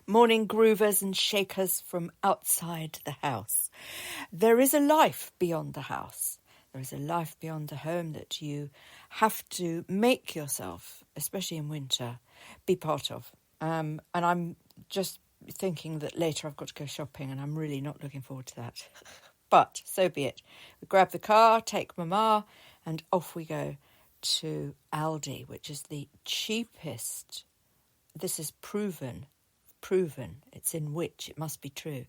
Morning groovers and shakers from outside the house. There is a life beyond the house. There is a life beyond the home that you have to make yourself, especially in winter, be part of. And I'm just thinking that later I've got to go shopping and I'm really not looking forward to that. But so be it. We grab the car, take Mama, and off we go to Aldi, which is the cheapest. This is proven, it's in which, it must be true,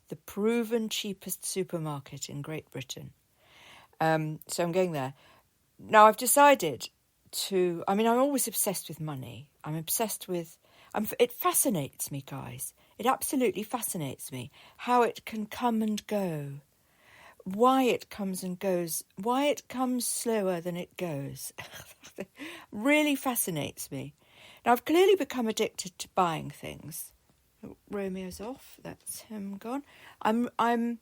the proven cheapest supermarket in Great Britain. So I'm going there. Now I've decided I'm always obsessed with money. It fascinates me, guys. It absolutely fascinates me how it can come and go. Why it comes and goes, why it comes slower than it goes. Really fascinates me. Now, I've clearly become addicted to buying things. Oh, Romeo's off, that's him gone. I'm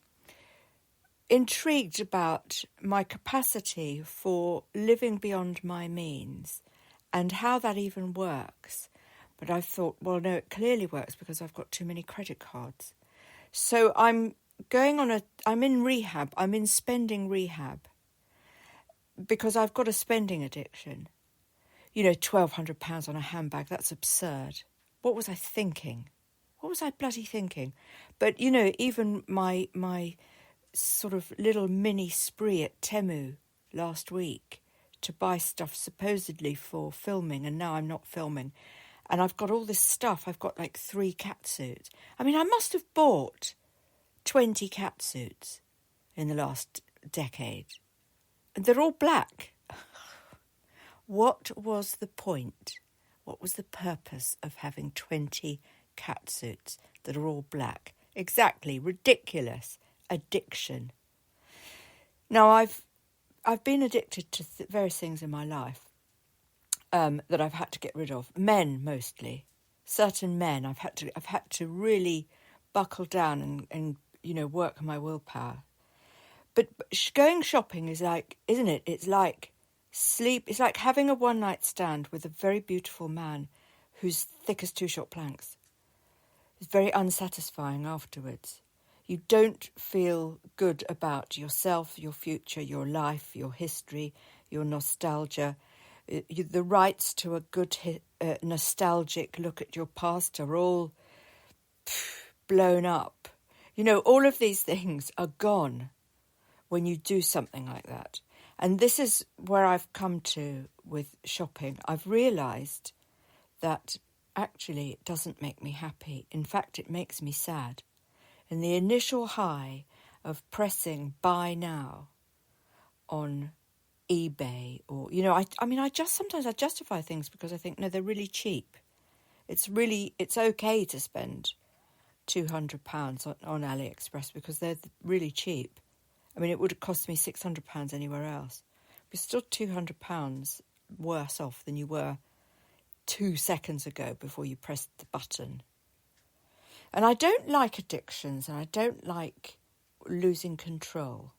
intrigued about my capacity for living beyond my means and how that even works. But I thought, well, no, it clearly works because I've got too many credit cards. So I'm in rehab, I'm in spending rehab because I've got a spending addiction. You know, £1,200 on a handbag, that's absurd. What was I thinking? What was I bloody thinking? But, you know, even my sort of little mini spree at Temu last week to buy stuff supposedly for filming, and now I'm not filming. And I've got all this stuff. I've got like 3 catsuits. I mean, I must have bought 20 catsuits in the last decade. And they're all black. What was the point? What was the purpose of having 20 catsuits that are all black? Exactly, ridiculous. Addiction. Now, I've been addicted to various things in my life that I've had to get rid of. Men, mostly. Certain men, I've had to really buckle down and work my willpower. But going shopping is like, isn't it? It's like sleep. It's like having a one-night stand with a very beautiful man who's thick as 2 short planks. It's very unsatisfying afterwards. You don't feel good about yourself, your future, your life, your history, your nostalgia. The rights to a good nostalgic look at your past are all blown up. You know, all of these things are gone when you do something like that. And this is where I've come to with shopping. I've realised that actually it doesn't make me happy. In fact, it makes me sad. And the initial high of pressing buy now on eBay or, sometimes I justify things because I think, no, they're really cheap. It's okay to spend £200 on AliExpress because they're really cheap. I mean, it would have cost me £600 anywhere else. You're still £200 worse off than you were 2 seconds ago before you pressed the button. And I don't like addictions and I don't like losing control.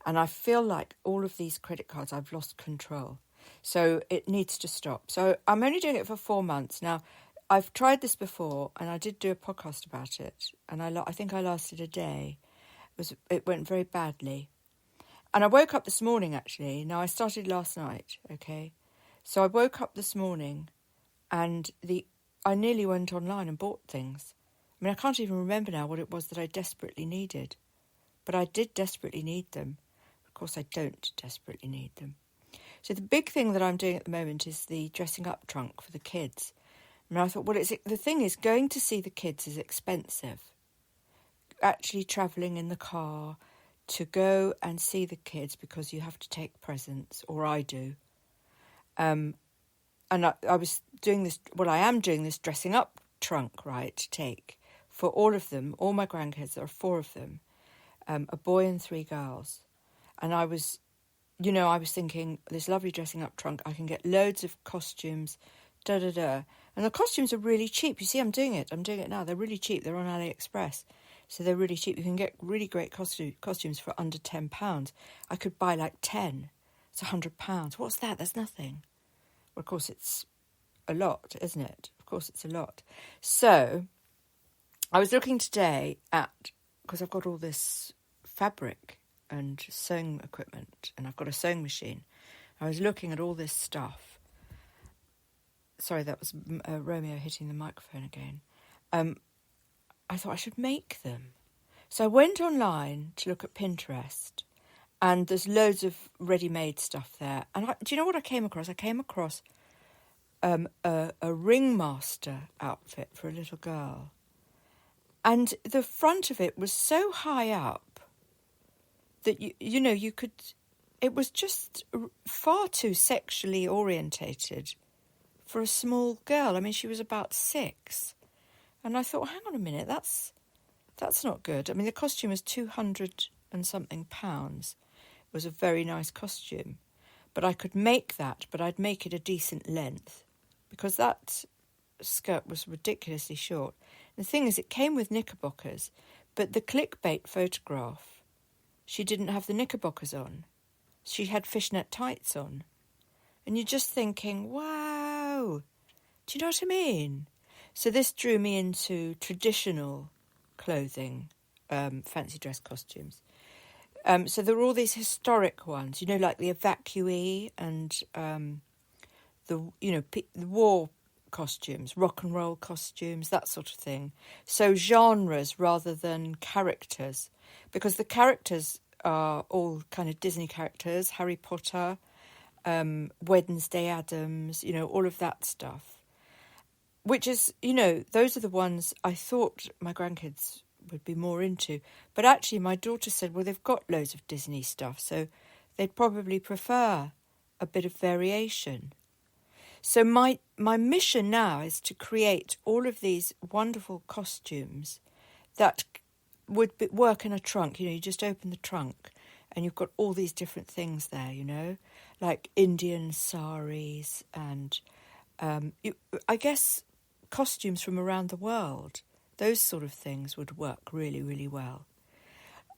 And I feel like all of these credit cards, I've lost control. So it needs to stop. So I'm only doing it for 4 months. Now, I've tried this before and I did do a podcast about it. And I think I lasted a day. It went very badly. And I woke up this morning, actually. Now, I started last night, okay? So I woke up this morning and I nearly went online and bought things. I mean, I can't even remember now what it was that I desperately needed. But I did desperately need them. Of course, I don't desperately need them. So the big thing that I'm doing at the moment is the dressing up trunk for the kids. And I thought, the thing is, going to see the kids is expensive. Actually travelling in the car to go and see the kids because you have to take presents, or I do. And I was doing this, I am doing this dressing up trunk, right, to take for all of them, all my grandkids. There are 4 of them, a boy and 3 girls. And I was thinking, this lovely dressing up trunk, I can get loads of costumes, And the costumes are really cheap. You see, I'm doing it now. They're really cheap. They're on AliExpress. So they're really cheap. You can get really great costumes for under £10. I could buy like 10. It's £100. What's that? That's nothing. Well, of course, it's a lot, isn't it? Of course, it's a lot. So I was looking today at, because I've got all this fabric and sewing equipment, and I've got a sewing machine. I was looking at all this stuff. Sorry, that was Romeo hitting the microphone again. I thought I should make them. So I went online to look at Pinterest, and there's loads of ready-made stuff there. And do you know what I came across? I came across a ringmaster outfit for a little girl. And the front of it was so high up that, you could... It was just far too sexually orientated for a small girl. I mean, she was about 6. And I thought, hang on a minute, that's not good. I mean, the costume was 200 and something pounds. It was a very nice costume. But I could make that, but I'd make it a decent length, because that skirt was ridiculously short. The thing is, it came with knickerbockers, but the clickbait photograph, she didn't have the knickerbockers on. She had fishnet tights on. And you're just thinking, wow, do you know what I mean? So this drew me into traditional clothing, fancy dress costumes. So there were all these historic ones, like the evacuee and the war costumes, rock and roll costumes, that sort of thing. So genres rather than characters, because the characters are all kind of Disney characters, Harry Potter, Wednesday Addams, all of that stuff. Which is, those are the ones I thought my grandkids would be more into. But actually my daughter said, well, they've got loads of Disney stuff, so they'd probably prefer a bit of variation. So my mission now is to create all of these wonderful costumes that would work in a trunk. You just open the trunk and you've got all these different things there, like Indian saris and I guess costumes from around the world. Those sort of things would work really, really well.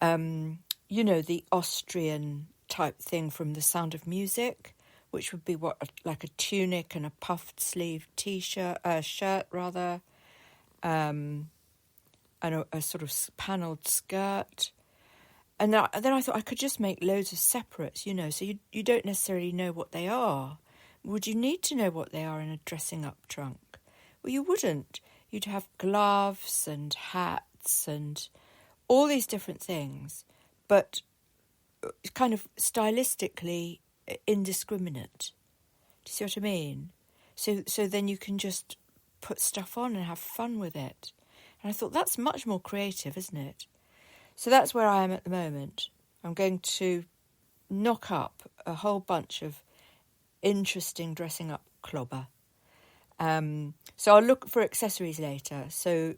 The Austrian type thing from The Sound of Music, which would be like a tunic and a puffed sleeve shirt rather, and a sort of panelled skirt. And then I thought I could just make loads of separates, so you don't necessarily know what they are. Would you need to know what they are in a dressing up trunk? Well, you wouldn't. You'd have gloves and hats and all these different things, but kind of stylistically indiscriminate. Do you see what I mean? So then you can just put stuff on and have fun with it. And I thought, that's much more creative, isn't it? So that's where I am at the moment. I'm going to knock up a whole bunch of interesting dressing up clobber. So I'll look for accessories later. So,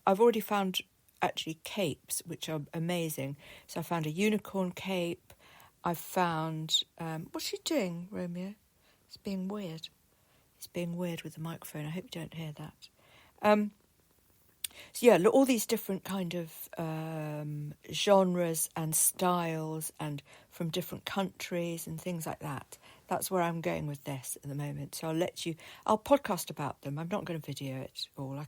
I've already found actually capes, which are amazing. So I found a unicorn cape. I've found... what's she doing, Romeo? It's being weird. It's being weird with the microphone. I hope you don't hear that. So yeah, all these different kind of genres and styles and from different countries and things like that. That's where I'm going with this at the moment. So I'll podcast about them. I'm not going to video it all.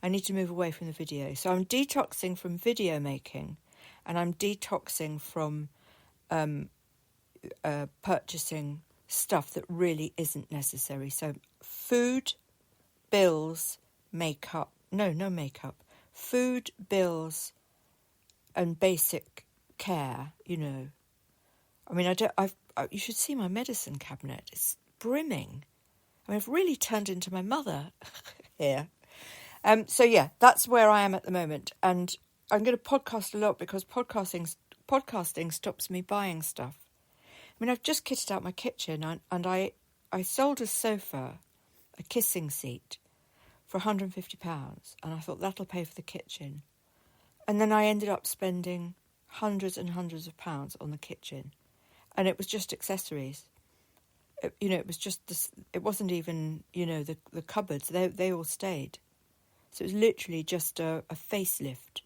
I need to move away from the video. So I'm detoxing from video making, and I'm detoxing from purchasing stuff that really isn't necessary. So food, bills, makeup. No makeup. Food, bills, and basic care, I mean, you should see my medicine cabinet. It's brimming. I mean, I've really turned into my mother here. So yeah, that's where I am at the moment. And I'm going to podcast a lot because podcasting stops me buying stuff. I mean, I've just kitted out my kitchen and I sold a sofa, a kissing seat, for £150, and I thought that'll pay for the kitchen. And then I ended up spending hundreds and hundreds of pounds on the kitchen, and it was just accessories. It was just this. It wasn't even the cupboards. They all stayed. So it was literally just a facelift.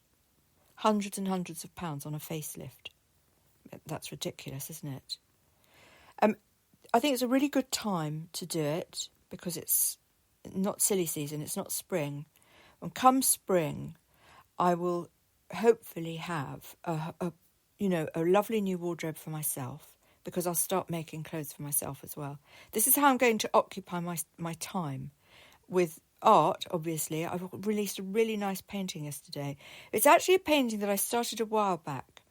Hundreds and hundreds of pounds on a facelift. That's ridiculous, isn't it? I think it's a really good time to do it because it's not silly season, it's not spring, And come spring, I will hopefully have a lovely new wardrobe for myself, because I'll start making clothes for myself as well. This is how I'm going to occupy my time with art. Obviously, I released a really nice painting yesterday. It's actually a painting that I started a while back,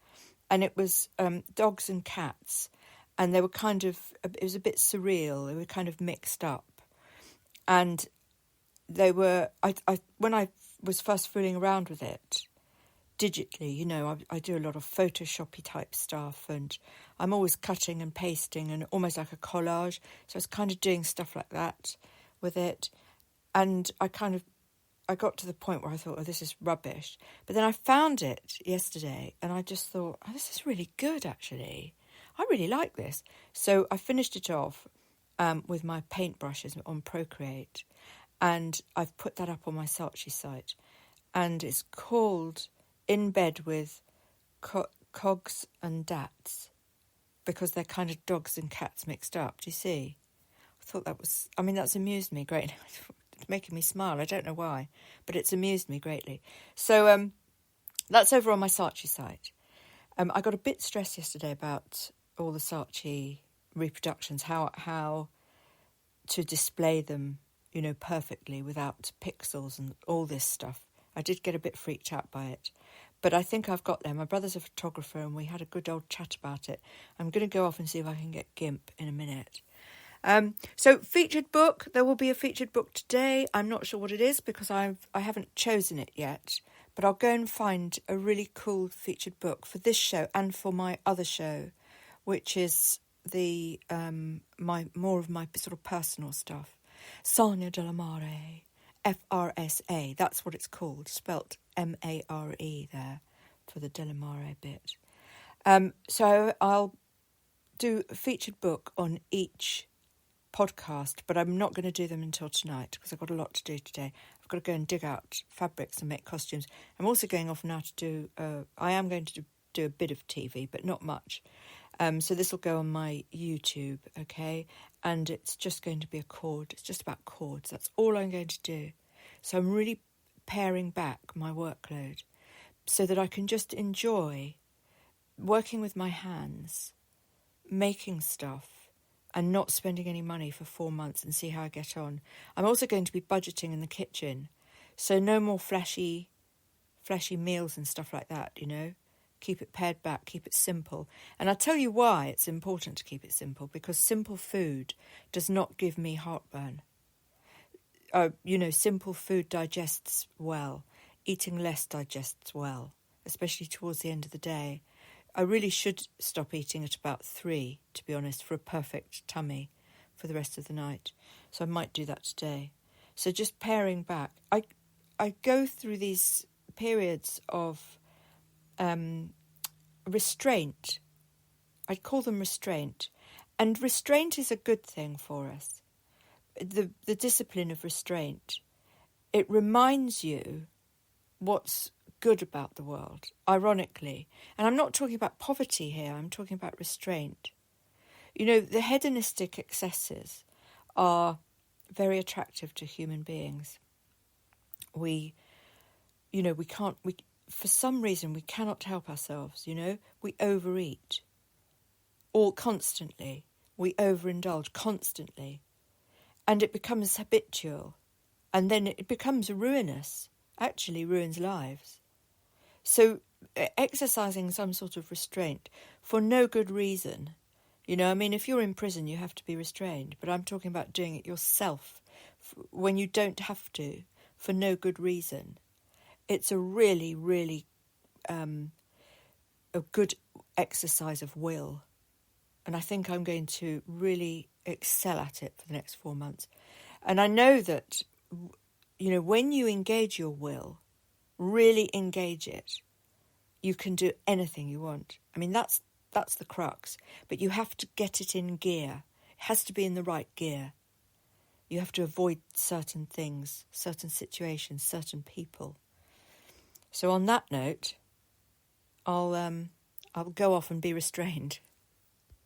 and it was dogs and cats, and they were it was a bit surreal. They were kind of mixed up, and they were, when I was first fooling around with it digitally, I do a lot of Photoshoppy type stuff, and I'm always cutting and pasting and almost like a collage. So I was kind of doing stuff like that with it. And I got to the point where I thought, oh, this is rubbish. But then I found it yesterday, and I just thought, oh, this is really good, actually. I really like this. So I finished it off with my paintbrushes on Procreate, and I've put that up on my Saatchi site. And it's called In Bed with Cogs and Dats, because they're kind of dogs and cats mixed up. Do you see? I thought that's amused me greatly. It's making me smile. I don't know why, but it's amused me greatly. So that's over on my Saatchi site. I got a bit stressed yesterday about all the Saatchi reproductions, how to display them, perfectly without pixels and all this stuff. I did get a bit freaked out by it, but I think I've got there. My brother's a photographer, and we had a good old chat about it. I'm going to go off and see if I can get GIMP in a minute. So featured book, there will be a featured book today. I'm not sure what it is because I haven't chosen it yet, but I'll go and find a really cool featured book for this show and for my other show, which is the more of my sort of personal stuff. Sonia Della Mare, FRSA, that's what it's called, spelt Mare there for the Della Mare bit. So I'll do a featured book on each podcast, but I'm not going to do them until tonight because I've got a lot to do today. I've got to go and dig out fabrics and make costumes. I'm also going off now to do, I am going to do a bit of TV, but not much. So this will go on my YouTube, okay? And it's just going to be a chord. It's just about chords. That's all I'm going to do. So I'm really paring back my workload so that I can just enjoy working with my hands, making stuff, and not spending any money for 4 months and see how I get on. I'm also going to be budgeting in the kitchen. So no more flashy meals and stuff like that, Keep it pared back, keep it simple. And I'll tell you why it's important to keep it simple, because simple food does not give me heartburn. Simple food digests well. Eating less digests well, especially towards the end of the day. I really should stop eating at about 3, to be honest, for a perfect tummy for the rest of the night. So I might do that today. So just paring back. I go through these periods of restraint. I'd call them restraint. And restraint is a good thing for us. The discipline of restraint. It reminds you what's good about the world, ironically. And I'm not talking about poverty here, I'm talking about restraint. The hedonistic excesses are very attractive to human beings. For some reason, we cannot help ourselves, We overeat. All constantly. We overindulge constantly. And it becomes habitual. And then it becomes ruinous. Actually ruins lives. So exercising some sort of restraint for no good reason. If you're in prison, you have to be restrained. But I'm talking about doing it yourself when you don't have to, for no good reason. It's a really, really a good exercise of will. And I think I'm going to really excel at it for the next 4 months. And I know that, when you engage your will, really engage it, you can do anything you want. That's the crux. But you have to get it in gear. It has to be in the right gear. You have to avoid certain things, certain situations, certain people. So on that note, I'll go off and be restrained.